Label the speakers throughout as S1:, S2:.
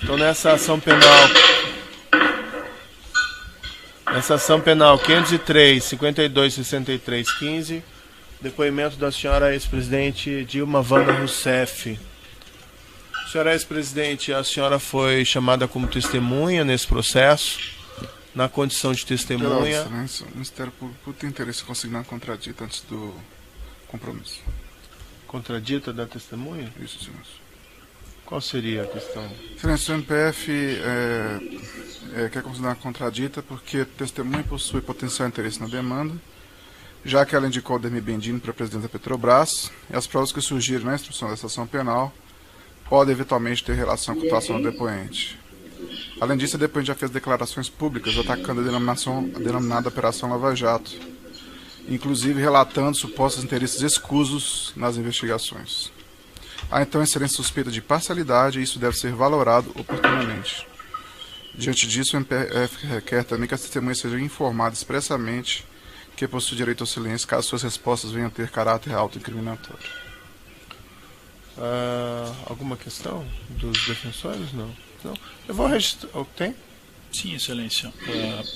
S1: Então, nessa ação penal 503, 52, 63, 15, depoimento da senhora ex-presidente Dilma Wanda Rousseff. Senhora ex-presidente, a senhora foi chamada como testemunha nesse processo, na condição de testemunha.
S2: Excelência, o Ministério Público tem interesse em consignar contradita antes do compromisso.
S1: Contradita da testemunha?
S2: Isso, excelência.
S1: Qual seria a questão?
S2: Excelência, o MPF quer considerar contradita porque a testemunha possui potencial interesse na demanda, já que ela indicou o Ademir Bendini para presidente da Petrobras, e as provas que surgiram na instrução dessa ação penal podem eventualmente ter relação com a atuação do depoente. Além disso, a depoente já fez declarações públicas atacando a denominada Operação Lava Jato, inclusive relatando supostos interesses escusos nas investigações. Há então excelente suspeita de parcialidade e isso deve ser valorado oportunamente. Diante disso, o MPF requer também que as testemunhas sejam informadas expressamente que possui direito ao silêncio caso suas respostas venham a ter caráter autoincriminatório.
S1: Alguma questão dos defensores? Não. Eu vou registrar. Tem?
S3: Sim, excelência.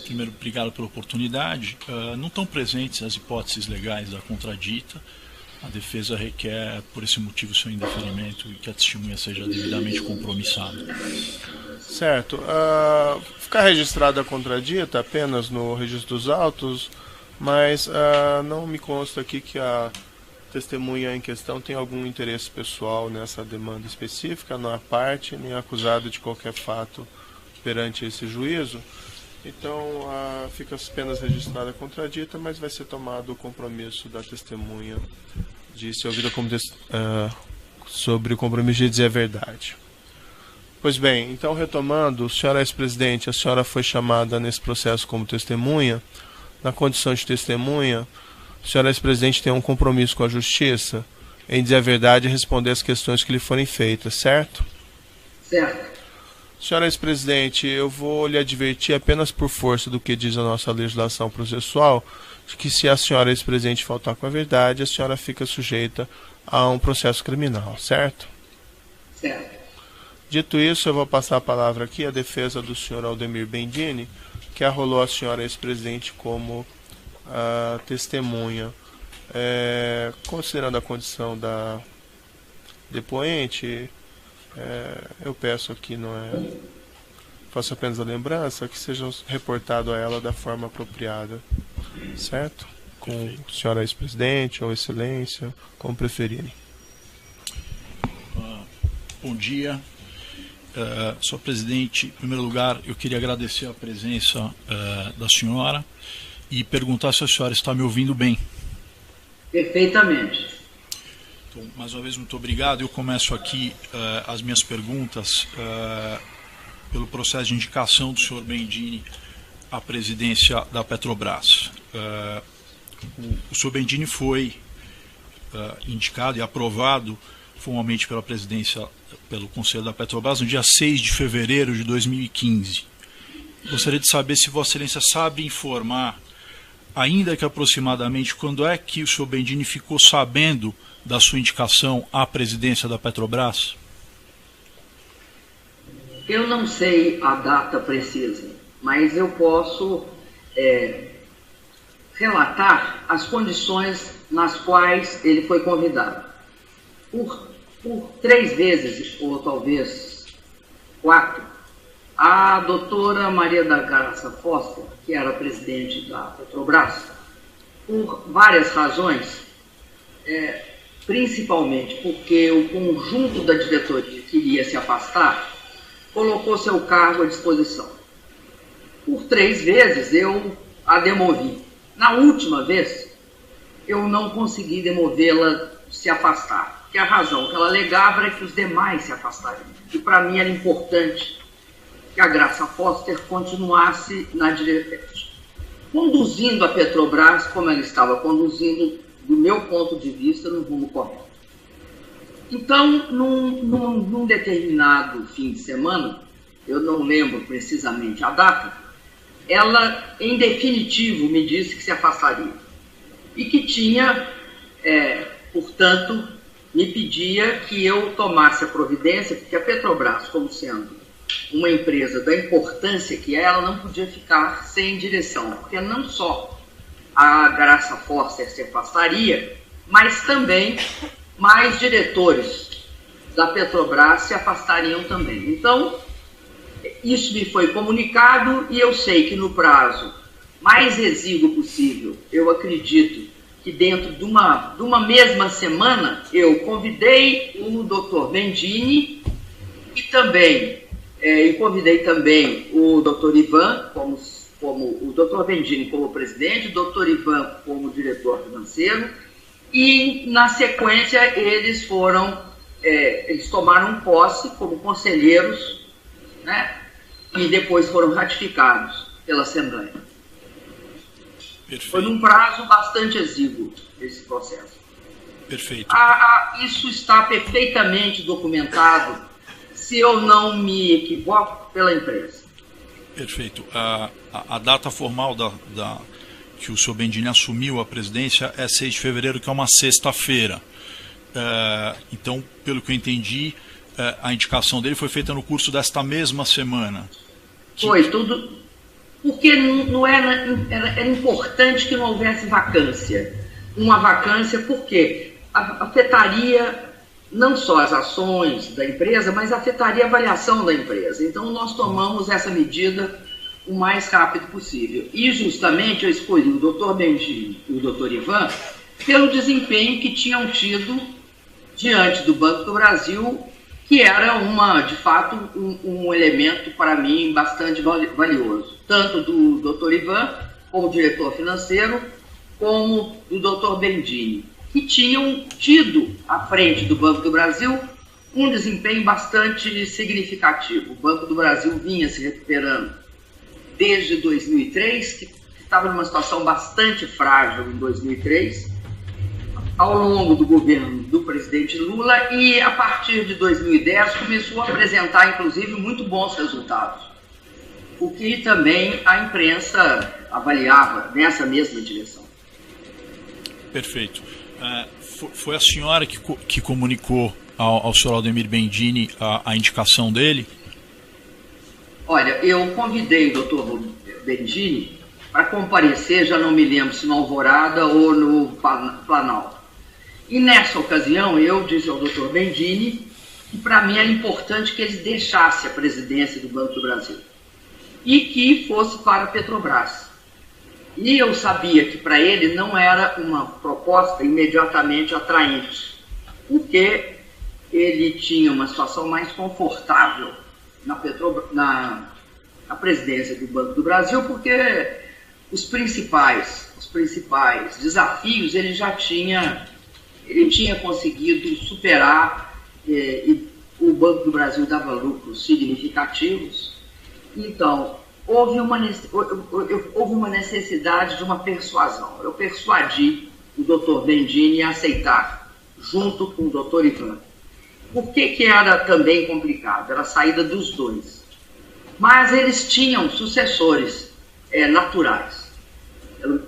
S3: Primeiro, obrigado pela oportunidade. Não estão presentes as hipóteses legais da contradita. A defesa requer, por esse motivo, seu indeferimento e que a testemunha seja devidamente compromissada.
S1: Certo. Ficar registrada a contradita apenas no registro dos autos, mas não me consta aqui que a testemunha em questão tem algum interesse pessoal nessa demanda específica, não é parte nem acusado de qualquer fato perante esse juízo. Então, fica apenas registrada a contradita, mas vai ser tomado o compromisso da testemunha de ser ouvida sobre o compromisso de dizer a verdade. Pois bem, então retomando, senhora ex-presidente, a senhora foi chamada nesse processo como testemunha. Na condição de testemunha, a senhora ex-presidente tem um compromisso com a justiça em dizer a verdade e responder as questões que lhe forem feitas, certo?
S4: Certo.
S1: Senhora ex-presidente, eu vou lhe advertir apenas por força do que diz a nossa legislação processual, de que se a senhora ex-presidente faltar com a verdade, a senhora fica sujeita a um processo criminal, certo?
S4: Certo.
S1: Dito isso, eu vou passar a palavra aqui à defesa do senhor Ademir Bendini, que arrolou a senhora ex-presidente como testemunha. Considerando a condição da depoente, eu peço aqui, faço apenas a lembrança, que seja reportado a ela da forma apropriada, certo? Com senhora ex-presidente ou excelência, como preferirem.
S3: Bom dia. Senhor presidente, em primeiro lugar, eu queria agradecer a presença da senhora e perguntar se a senhora está me ouvindo bem.
S4: Perfeitamente.
S3: Então, mais uma vez, muito obrigado. Eu começo aqui as minhas perguntas pelo processo de indicação do senhor Bendini à presidência da Petrobras. O senhor Bendini foi indicado e aprovado formalmente pela presidência, pelo Conselho da Petrobras, no dia 6 de fevereiro de 2015. Gostaria de saber se Vossa Excelência sabe informar, ainda que aproximadamente, quando é que o senhor Bendini ficou sabendo da sua indicação à presidência da Petrobras?
S4: Eu não sei a data precisa, mas eu posso relatar as condições nas quais ele foi convidado. Por 3 vezes, ou talvez 4, a doutora Maria da Graça Foster, que era presidente da Petrobras, por várias razões, principalmente porque o conjunto da diretoria queria se afastar, colocou seu cargo à disposição. Por 3 vezes eu a demovi. Na última vez, eu não consegui demovê-la se afastar, porque a razão que ela alegava era que os demais se afastariam. E para mim era importante que a Graça Foster continuasse na diretoria, conduzindo a Petrobras como ela estava conduzindo, do meu ponto de vista, no rumo correto. Então, num determinado fim de semana, eu não lembro precisamente a data, ela, em definitivo, me disse que se afastaria. E que tinha, portanto, me pedia que eu tomasse a providência, porque a Petrobras, como sendo uma empresa da importância que é, ela não podia ficar sem direção, porque não só a Graça Forster se afastaria, mas também mais diretores da Petrobras se afastariam também. Então, isso me foi comunicado e eu sei que no prazo mais exíguo possível, eu acredito que dentro de uma mesma semana, eu convidei o Dr. Bendini e também convidei também o Dr. Ivan, como o Dr. Bendini como presidente, o Dr. Ivan como diretor financeiro, e na sequência eles tomaram posse como conselheiros, né, e depois foram ratificados pela Assembleia.
S3: Perfeito.
S4: Foi num prazo bastante exíguo esse processo.
S3: Perfeito.
S4: Isso está perfeitamente documentado, se eu não me equivoco, pela empresa.
S3: Perfeito. A data formal que o senhor Bendini assumiu a presidência é 6 de fevereiro, que é uma sexta-feira. Então, pelo que eu entendi, a indicação dele foi feita no curso desta mesma semana.
S4: Foi tudo, porque não era importante que não houvesse vacância. Uma vacância porque afetaria não só as ações da empresa, mas afetaria a avaliação da empresa. Então, nós tomamos essa medida o mais rápido possível. E, justamente, eu escolhi o Dr. Bendini e o Dr. Ivan pelo desempenho que tinham tido diante do Banco do Brasil, que era, de fato, um elemento, para mim, bastante valioso. Tanto do Dr. Ivan, como diretor financeiro, como do Dr. Bendini, que tinham tido, à frente do Banco do Brasil, um desempenho bastante significativo. O Banco do Brasil vinha se recuperando desde 2003, que estava numa situação bastante frágil em 2003, ao longo do governo do presidente Lula, e a partir de 2010 começou a apresentar, inclusive, muito bons resultados, o que também a imprensa avaliava nessa mesma direção.
S3: Perfeito. Foi a senhora que comunicou ao senhor Aldemir Bendini a indicação dele?
S4: Olha, eu convidei o Dr. Bendini para comparecer, já não me lembro se no Alvorada ou no Planalto. E nessa ocasião eu disse ao Dr. Bendini que para mim era importante que ele deixasse a presidência do Banco do Brasil e que fosse para a Petrobras. E eu sabia que para ele não era uma proposta imediatamente atraente, porque ele tinha uma situação mais confortável na presidência do Banco do Brasil, porque os principais desafios ele tinha conseguido superar, e o Banco do Brasil dava lucros significativos. Então, houve uma necessidade de uma persuasão. Eu persuadi o Dr. Bendini a aceitar, junto com o Dr. Ivan. Por que era também complicado? Era a saída dos dois. Mas eles tinham sucessores naturais,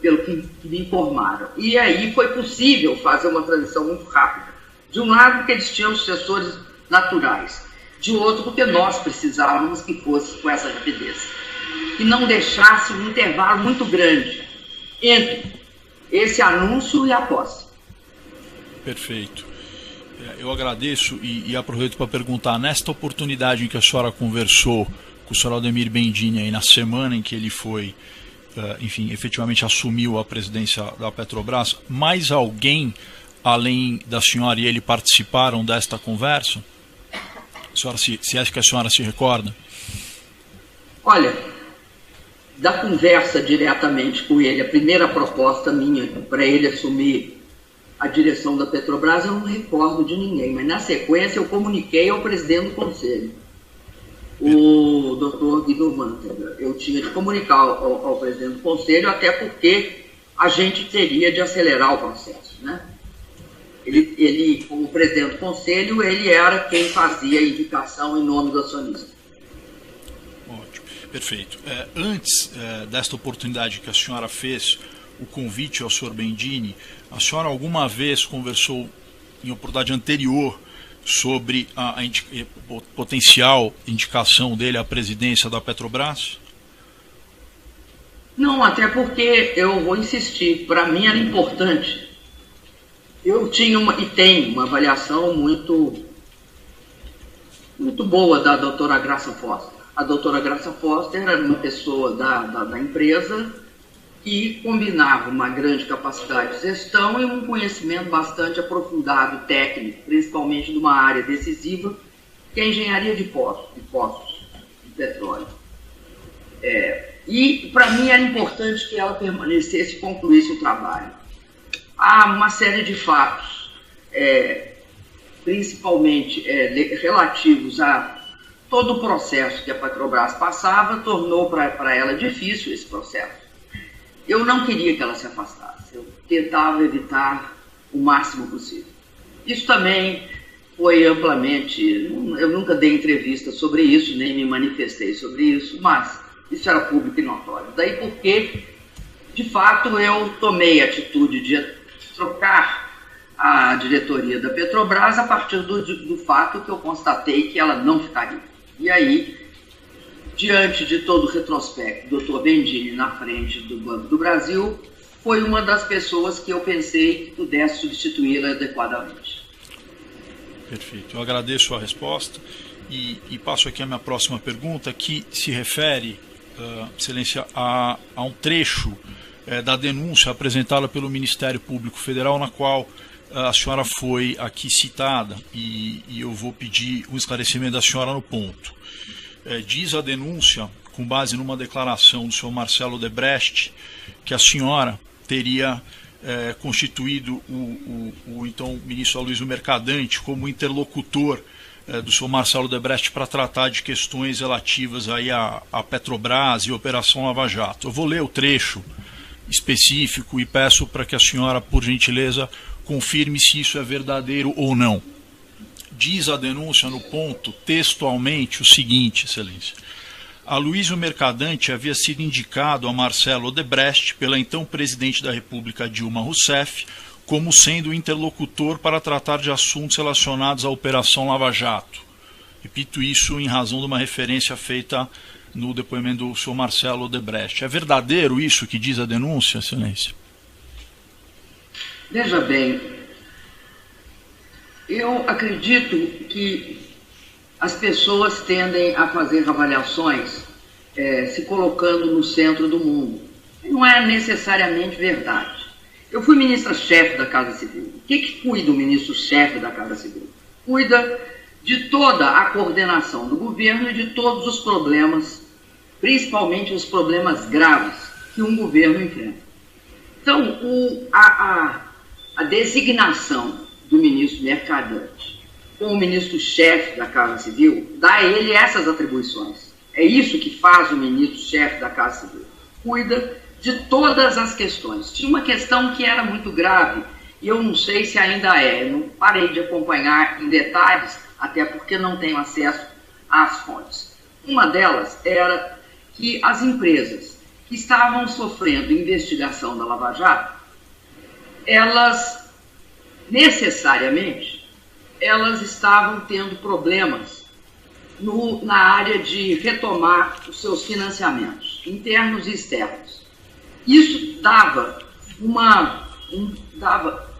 S4: pelo que me informaram. E aí foi possível fazer uma transição muito rápida. De um lado, porque eles tinham sucessores naturais. De outro, porque nós precisávamos que fosse com essa rapidez. Que não deixasse um intervalo muito grande entre esse anúncio e a posse.
S3: Perfeito. Eu agradeço e aproveito para perguntar, nesta oportunidade em que a senhora conversou com o senhor Aldemir Bendini, aí na semana em que ele foi, efetivamente assumiu a presidência da Petrobras, mais alguém, além da senhora e ele, participaram desta conversa? Se é que a senhora se recorda?
S4: Olha, da conversa diretamente com ele, a primeira proposta minha para ele assumir a direção da Petrobras, eu não recordo de ninguém, mas na sequência eu comuniquei ao presidente do Conselho, o Dr. Guido Mantega. Eu tinha de comunicar ao presidente do Conselho, até porque a gente teria de acelerar o processo, né? Ele, como presidente do Conselho, ele era quem fazia a indicação em nome do acionista.
S3: Ótimo, perfeito. Antes desta oportunidade que a senhora fez o convite ao senhor Bendini, a senhora alguma vez conversou, em oportunidade anterior, sobre a potencial indicação dele à presidência da Petrobras?
S4: Não, até porque eu vou insistir, para mim era importante. Eu tinha e tenho uma avaliação muito boa da doutora Graça Foster. A doutora Graça Foster era uma pessoa da empresa que combinava uma grande capacidade de gestão e um conhecimento bastante aprofundado técnico, principalmente de uma área decisiva, que é a engenharia de poços de petróleo. E para mim era importante que ela permanecesse e concluísse o trabalho. Há uma série de fatos, principalmente relativos a todo o processo que a Petrobras passava, tornou para ela difícil esse processo. Eu não queria que ela se afastasse, eu tentava evitar o máximo possível. Isso também foi amplamente, eu nunca dei entrevista sobre isso, nem me manifestei sobre isso, mas isso era público e notório. Daí porque, de fato, eu tomei a atitude de trocar a diretoria da Petrobras a partir do fato que eu constatei que ela não ficaria. E aí, diante de todo o retrospecto, o Dr. Bendini na frente do Banco do Brasil foi uma das pessoas que eu pensei que pudesse substituí-la adequadamente.
S3: Perfeito. Eu agradeço a resposta e passo aqui a minha próxima pergunta, que se refere, Excelência, a um trecho da denúncia apresentada pelo Ministério Público Federal, na qual a senhora foi aqui citada, e eu vou pedir um esclarecimento da senhora no ponto. Diz a denúncia, com base numa declaração do senhor Marcelo Odebrecht, que a senhora teria constituído o então ministro Aloysio Mercadante como interlocutor do senhor Marcelo Odebrecht para tratar de questões relativas aí à Petrobras e Operação Lava Jato. Eu vou ler o trecho específico e peço para que a senhora, por gentileza, confirme se isso é verdadeiro ou não. Diz a denúncia no ponto, textualmente, o seguinte, Excelência. Aloysio Mercadante havia sido indicado a Marcelo Odebrecht pela então presidente da República, Dilma Rousseff, como sendo o interlocutor para tratar de assuntos relacionados à Operação Lava Jato. Repito isso em razão de uma referência feita no depoimento do senhor Marcelo Odebrecht. É verdadeiro isso que diz a denúncia, Excelência?
S4: Veja bem, eu acredito que as pessoas tendem a fazer avaliações se colocando no centro do mundo. Não é necessariamente verdade. Eu fui ministra-chefe da Casa Civil. O que cuida o ministro-chefe da Casa Civil? Cuida de toda a coordenação do governo e de todos os problemas, principalmente os problemas graves que um governo enfrenta. Então, a designação do ministro Mercadante como ministro-chefe da Casa Civil dá a ele essas atribuições. É isso que faz o ministro-chefe da Casa Civil. Cuida de todas as questões. Tinha uma questão que era muito grave e eu não sei se ainda é. Eu não parei de acompanhar em detalhes, até porque não tenho acesso às fontes. Uma delas era que as empresas que estavam sofrendo investigação da Lava Jato, elas necessariamente estavam tendo problemas na área de retomar os seus financiamentos, internos e externos. Isso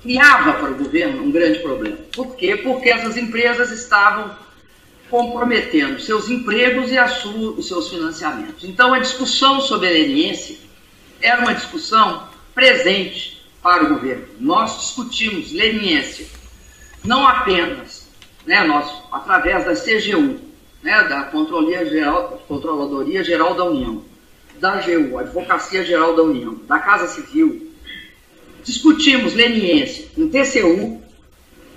S4: criava para o governo um grande problema. Por quê? Porque essas empresas estavam comprometendo seus empregos e os seus financiamentos. Então, a discussão sobre a leniência era uma discussão presente para o governo. Nós discutimos leniência, não apenas através da CGU, da Controladoria Geral da União, da AGU, Advocacia Geral da União, da Casa Civil. Discutimos leniência no TCU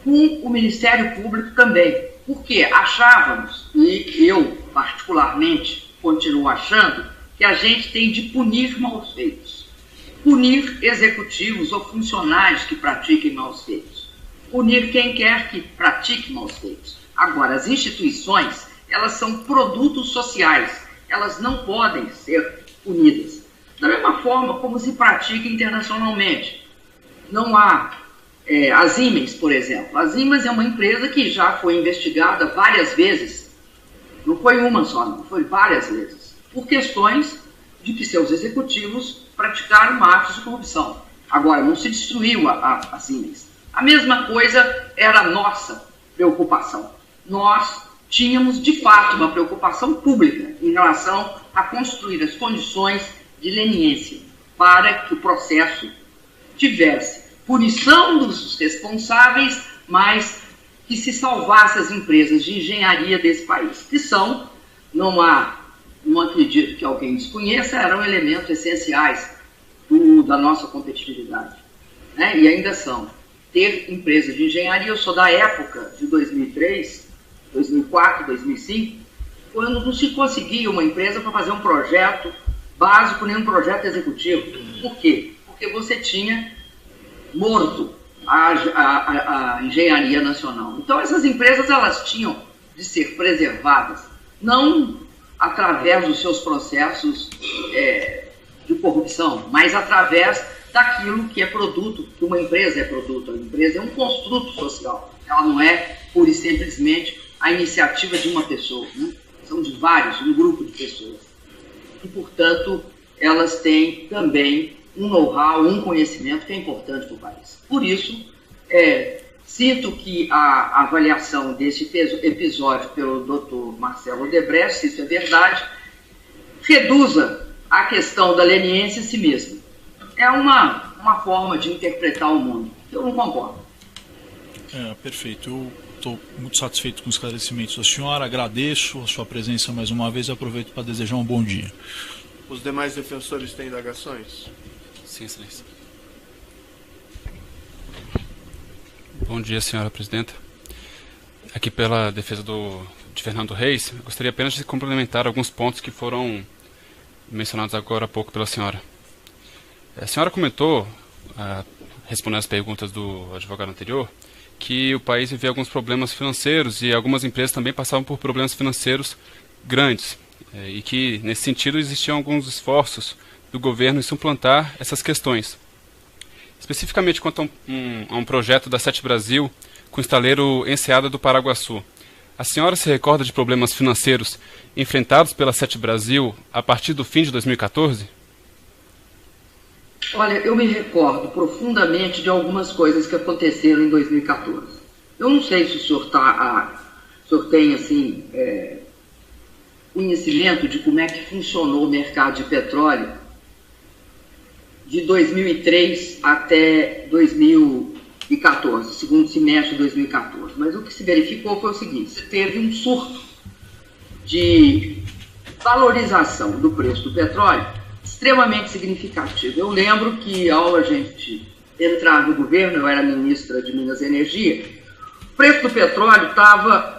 S4: com o Ministério Público também, porque achávamos, e eu particularmente continuo achando, que a gente tem de punir maus feitos. Punir executivos ou funcionários que pratiquem maus feitos. Punir quem quer que pratique maus feitos. Agora, as instituições, elas são produtos sociais, elas não podem ser punidas. Da mesma forma como se pratica internacionalmente. Não há A Siemens, por exemplo. A Siemens é uma empresa que já foi investigada várias vezes. Não foi uma só, não. Foi várias vezes. Por questões de que seus executivos praticaram atos de corrupção. Agora, não se destruiu a Siemens. A mesma coisa era a nossa preocupação. Nós tínhamos, de fato, uma preocupação pública em relação a construir as condições de leniência para que o processo tivesse punição dos responsáveis, mas que se salvasse as empresas de engenharia desse país, que são, não acredito que alguém desconheça, eram elementos essenciais da nossa competitividade, né? E ainda são. Ter empresas de engenharia, eu sou da época de 2003, 2004, 2005, quando não se conseguia uma empresa para fazer um projeto básico, nem um projeto executivo. Por quê? Porque você tinha morto a engenharia nacional. Então, essas empresas, elas tinham de ser preservadas, não através dos seus processos de corrupção, mas através daquilo que é produto, que uma empresa é produto. A empresa é um construto social. Ela não é, pura e simplesmente, a iniciativa de uma pessoa, né? São de vários, um grupo de pessoas. E, portanto, elas têm também um know-how, um conhecimento que é importante para o país. Por isso, sinto que a avaliação desse episódio pelo Dr. Marcelo Odebrecht, se isso é verdade, reduza a questão da leniência a si mesma. É uma forma de interpretar o mundo. Eu não concordo.
S3: Perfeito. Eu estou muito satisfeito com os esclarecimentos da senhora, agradeço a sua presença mais uma vez e aproveito para desejar um bom dia.
S1: Os demais defensores têm indagações?
S5: Sim, excelência. Bom dia, senhora presidenta. Aqui pela defesa de Fernando Reis, eu gostaria apenas de complementar alguns pontos que foram mencionados agora há pouco pela senhora. A senhora comentou, respondendo às perguntas do advogado anterior, que o país vivia alguns problemas financeiros e algumas empresas também passavam por problemas financeiros grandes, e que, nesse sentido, existiam alguns esforços do governo em suplantar essas questões. Especificamente quanto a um projeto da Sete Brasil com o estaleiro Enseada do Paraguaçu. A senhora se recorda de problemas financeiros enfrentados pela Sete Brasil a partir do fim de 2014?
S4: Olha, eu me recordo profundamente de algumas coisas que aconteceram em 2014. Eu não sei se o senhor tem, assim, conhecimento de como é que funcionou o mercado de petróleo de 2003 até 2014, segundo semestre de 2014. Mas o que se verificou foi o seguinte: você teve um surto de valorização do preço do petróleo extremamente significativo. Eu lembro que ao a gente entrar no governo, eu era ministra de Minas e Energia, o preço do petróleo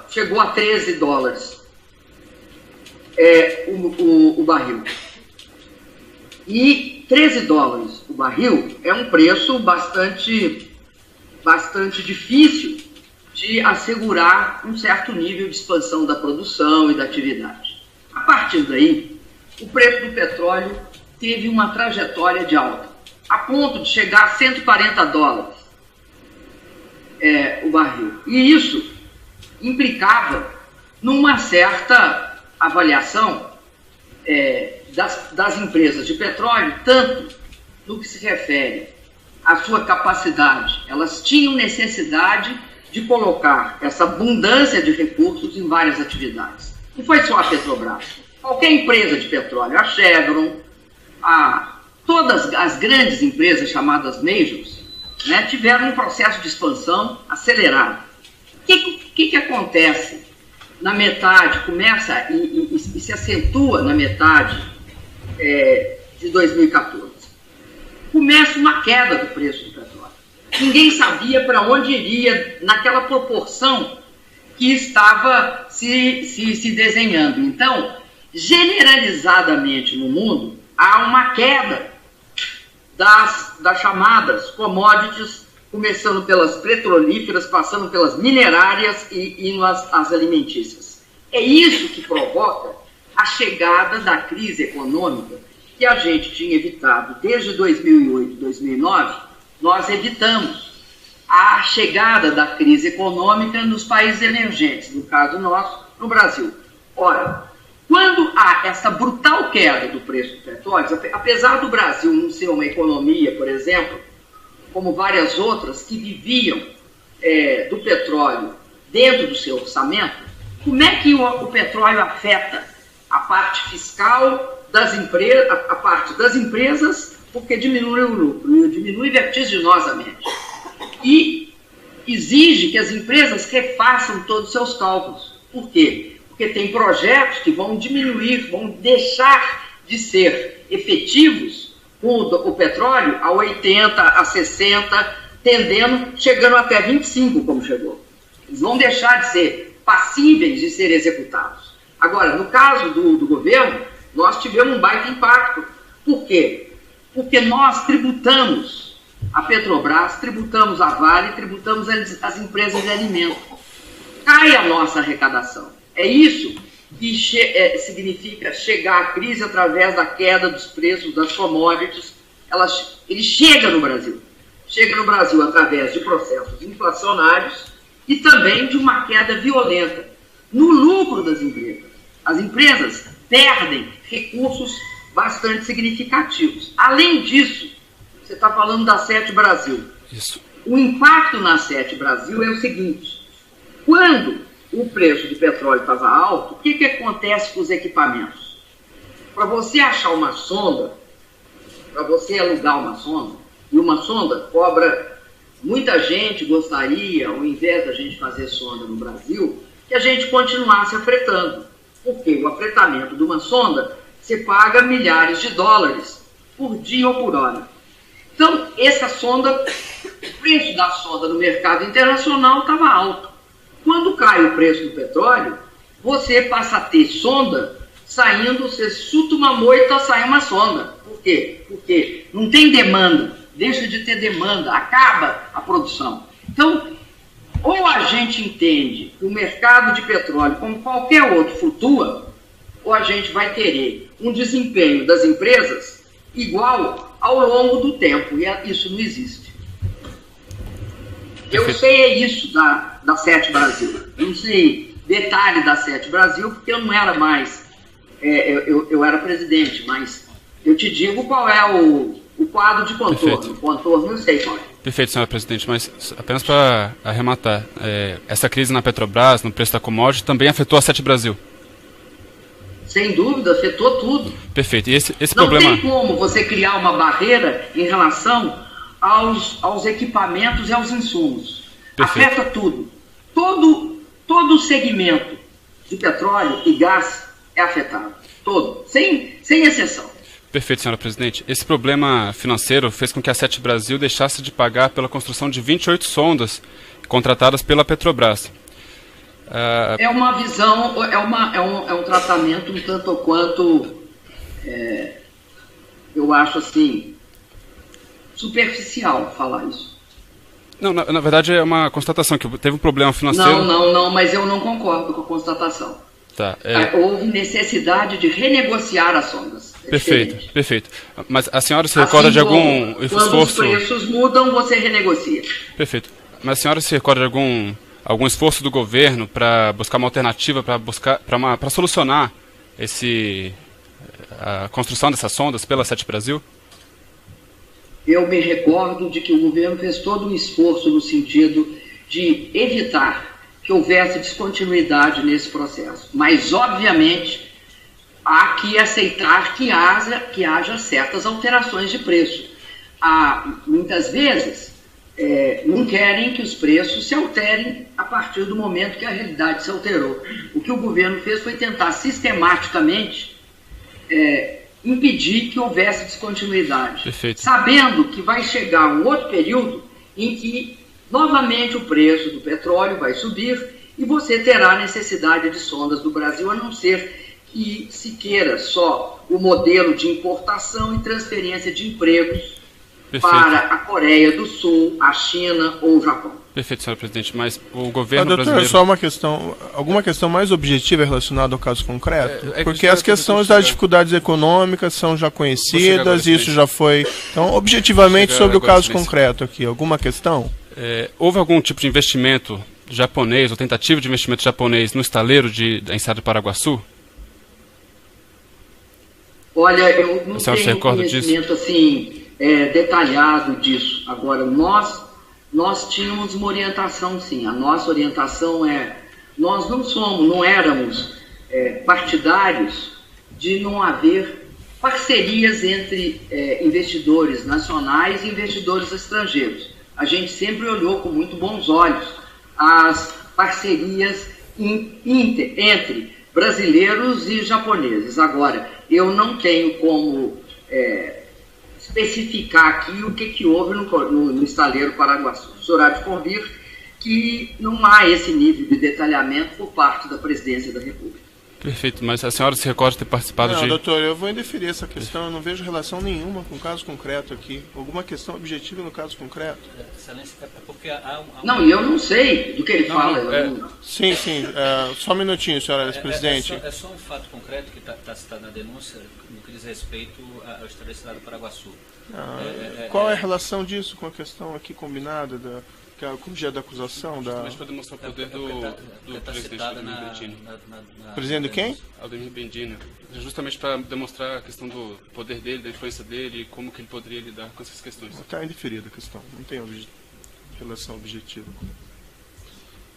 S4: chegou a $13 o barril. E $13 o barril é um preço bastante difícil de assegurar um certo nível de expansão da produção e da atividade. A partir daí, o preço do petróleo teve uma trajetória de alta, a ponto de chegar a $140 o barril. E isso implicava numa certa avaliação das empresas de petróleo, tanto no que se refere à sua capacidade. Elas tinham necessidade de colocar essa abundância de recursos em várias atividades. Não foi só a Petrobras. Qualquer empresa de petróleo, a Chevron, todas as grandes empresas chamadas majors, né, tiveram um processo de expansão acelerado. O que acontece na metade, começa e se acentua na metade de 2014? Começa uma queda do preço do petróleo. Ninguém sabia para onde iria naquela proporção que estava se desenhando. Então, generalizadamente no mundo, há uma queda das chamadas commodities, começando pelas petrolíferas, passando pelas minerárias e indo às alimentícias. É isso que provoca a chegada da crise econômica que a gente tinha evitado desde 2008, 2009, nós evitamos. a chegada da crise econômica nos países emergentes, no caso nosso, no Brasil. Ora, quando há essa brutal queda do preço do petróleo, apesar do Brasil não ser uma economia, por exemplo, como várias outras que viviam do petróleo dentro do seu orçamento, como é que o petróleo afeta a parte fiscal das empresas, a parte das empresas, porque diminui o lucro, diminui vertiginosamente. E exige que as empresas refaçam todos os seus cálculos. Por quê? Porque tem projetos que vão diminuir, vão deixar de ser efetivos com o petróleo a 80, a 60, chegando até 25, como chegou. Eles vão deixar de ser passíveis de ser executados. Agora, no caso do governo, nós tivemos um baita impacto. Por quê? Porque nós tributamos a Petrobras, tributamos a Vale, tributamos as empresas de alimento. Cai a nossa arrecadação. É isso que significa chegar à crise através da queda dos preços das commodities. Ele chega no Brasil. Chega no Brasil através de processos inflacionários e também de uma queda violenta no lucro das empresas. As empresas perdem recursos bastante significativos. Além disso, você está falando da Sete Brasil.
S5: Isso.
S4: O impacto na Sete Brasil é o seguinte: quando o preço do petróleo estava alto, o que acontece com os equipamentos? Para você achar uma sonda, para você alugar uma sonda, e uma sonda cobra, muita gente gostaria, ao invés da gente fazer sonda no Brasil, que a gente continuasse afretando. Porque o afretamento de uma sonda, você paga milhares de dólares por dia ou por hora. Então, essa sonda, o preço da sonda no mercado internacional estava alto. Quando cai o preço do petróleo, você passa a ter sonda saindo, você chuta uma moita, sai uma sonda. Por quê? Porque não tem demanda, deixa de ter demanda, acaba a produção. Então, ou a gente entende que o mercado de petróleo, como qualquer outro, flutua, ou a gente vai ter um desempenho das empresas igual ao longo do tempo, e isso não existe. Eu sei isso da Sete Brasil. Eu não sei detalhe da Sete Brasil, porque eu não era mais, eu era presidente, mas eu te digo qual é o quadro de contorno.
S5: Perfeito.
S4: O contorno eu sei qual é.
S5: Perfeito, senhora presidente, mas apenas para arrematar, essa crise na Petrobras, no preço da commodity, também afetou a Sete Brasil?
S4: Sem dúvida, afetou tudo.
S5: Perfeito, e esse
S4: não
S5: problema...
S4: Não tem como você criar uma barreira em relação aos equipamentos e aos insumos.
S5: Perfeito.
S4: Afeta tudo. Todo o segmento de petróleo e gás é afetado. Todo, sem exceção.
S5: Perfeito, senhora presidente. Esse problema financeiro fez com que a Sete Brasil deixasse de pagar pela construção de 28 sondas contratadas pela Petrobras.
S4: É uma visão, é um tratamento um tanto ou quanto, eu acho assim, superficial falar isso.
S5: Não, na verdade é uma constatação, que teve um problema financeiro...
S4: Não, mas eu não concordo com a constatação.
S5: Tá,
S4: houve necessidade de renegociar as sondas.
S5: Perfeito. Mas a senhora se recorda de algum esforço...
S4: Quando os preços mudam, você renegocia.
S5: Perfeito. Mas a senhora se recorda de algum esforço do governo para buscar uma alternativa, para solucionar a construção dessas sondas pela Sete Brasil?
S4: Eu me recordo de que o governo fez todo um esforço no sentido de evitar que houvesse descontinuidade nesse processo. Mas, obviamente, há que aceitar que haja certas alterações de preço. Muitas vezes, não querem que os preços se alterem a partir do momento que a realidade se alterou. O que o governo fez foi tentar sistematicamente impedir que houvesse descontinuidade.
S5: Perfeito.
S4: Sabendo que vai chegar um outro período em que novamente o preço do petróleo vai subir e você terá necessidade de sondas do Brasil, a não ser que se queira só o modelo de importação e transferência de empregos para a Coreia do Sul, a China ou o Japão.
S5: Perfeito, senhor presidente, mas o governo
S1: doutor,
S5: brasileiro...
S1: só uma questão, alguma questão mais objetiva relacionada ao caso concreto? Porque as questões das dificuldades econômicas são já conhecidas, isso já foi... Então, objetivamente, sobre o caso concreto aqui, alguma questão?
S5: Houve algum tipo de investimento japonês, ou tentativa de investimento japonês no estaleiro da enseada de Paraguaçu?
S4: Olha, eu não tenho conhecimento assim, detalhado disso. Agora, nós tínhamos uma orientação, sim. A nossa orientação nós não éramos partidários de não haver parcerias entre investidores nacionais e investidores estrangeiros. A gente sempre olhou com muito bons olhos as parcerias entre brasileiros e japoneses. Agora, eu não tenho como especificar aqui o que houve no estaleiro Paraguaçu. O senhor há de convir que não há esse nível de detalhamento por parte da Presidência da República.
S5: Perfeito, mas a senhora se recorda de ter participado
S1: Não, doutor, eu vou indeferir essa questão, eu não vejo relação nenhuma com o caso concreto aqui. Alguma questão objetiva no caso concreto?
S6: Excelência, é porque há
S4: Não, eu não sei do que ele fala.
S1: Sim, só um minutinho, senhora presidente.
S6: É só um fato concreto que está citado na denúncia no que diz respeito ao estaleiro do Paraguaçu.
S1: Qual é a relação disso com a questão aqui combinada que é o objeto da acusação?
S5: Justamente para demonstrar o poder do presidente Aldemir Bendini.
S1: Presidente de quem?
S5: Aldemir Bendini. Justamente para demonstrar a questão do poder dele, da influência dele e como que ele poderia lidar com essas questões.
S1: Está indeferida a questão, não tem relação objetiva.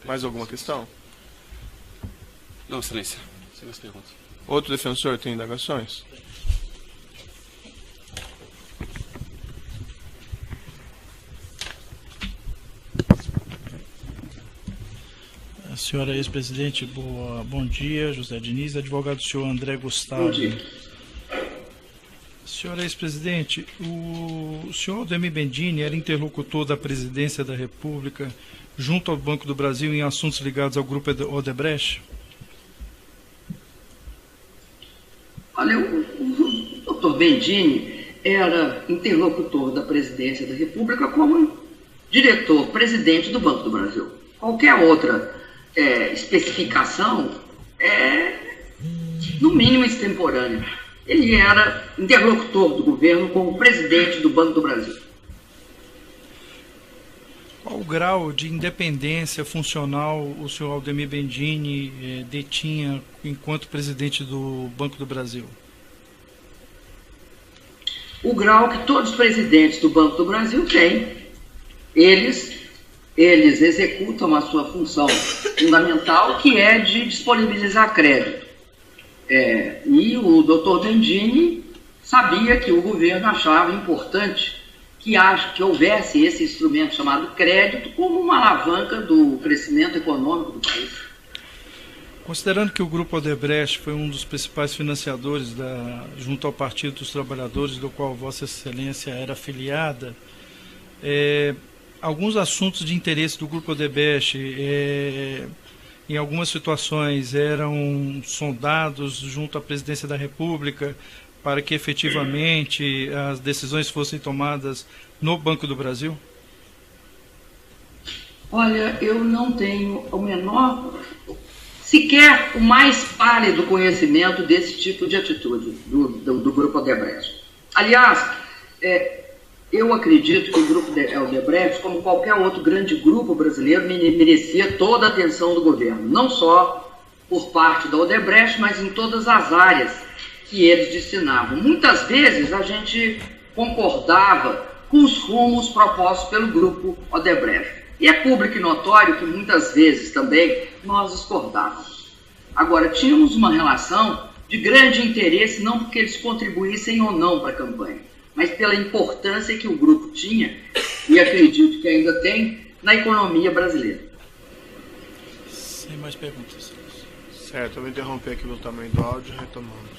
S1: Mais alguma questão?
S5: Não, excelência. Sem mais perguntas.
S1: Outro defensor tem indagações?
S7: Senhora ex-presidente, bom dia. José Diniz, advogado do senhor André Gustavo.
S4: Bom dia.
S7: Senhora ex-presidente, o senhor Aldemir Bendini era interlocutor da Presidência da República junto ao Banco do Brasil em assuntos ligados ao Grupo Odebrecht?
S4: Olha, o doutor Bendini era interlocutor da Presidência da República como diretor-presidente do Banco do Brasil. Qualquer outra especificação no mínimo, extemporânea. Ele era interlocutor do governo como presidente do Banco do Brasil.
S7: Qual o grau de independência funcional o senhor Aldemir Bendini detinha enquanto presidente do Banco do Brasil?
S4: O grau que todos os presidentes do Banco do Brasil têm. Eles executam a sua função fundamental, que é de disponibilizar crédito. E o doutor Bendini sabia que o governo achava importante que houvesse esse instrumento chamado crédito como uma alavanca do crescimento econômico do país.
S7: Considerando que o Grupo Odebrecht foi um dos principais financiadores junto ao Partido dos Trabalhadores, do qual Vossa Excelência era afiliada, alguns assuntos de interesse do Grupo Odebrecht, em algumas situações, eram sondados junto à Presidência da República para que efetivamente as decisões fossem tomadas no Banco do Brasil?
S4: Olha, eu não tenho o menor, sequer o mais pálido conhecimento desse tipo de atitude do Grupo Odebrecht. Aliás, eu acredito que o Grupo Odebrecht, como qualquer outro grande grupo brasileiro, merecia toda a atenção do governo, não só por parte da Odebrecht, mas em todas as áreas que eles destinavam. Muitas vezes a gente concordava com os rumos propostos pelo Grupo Odebrecht. E é público e notório que muitas vezes também nós discordávamos. Agora, tínhamos uma relação de grande interesse, não porque eles contribuíssem ou não para a campanha, mas pela importância que o grupo tinha, e acredito que ainda tem, na economia brasileira.
S7: Sem mais perguntas.
S1: Certo, eu vou interromper aqui no tamanho do áudio, retomando.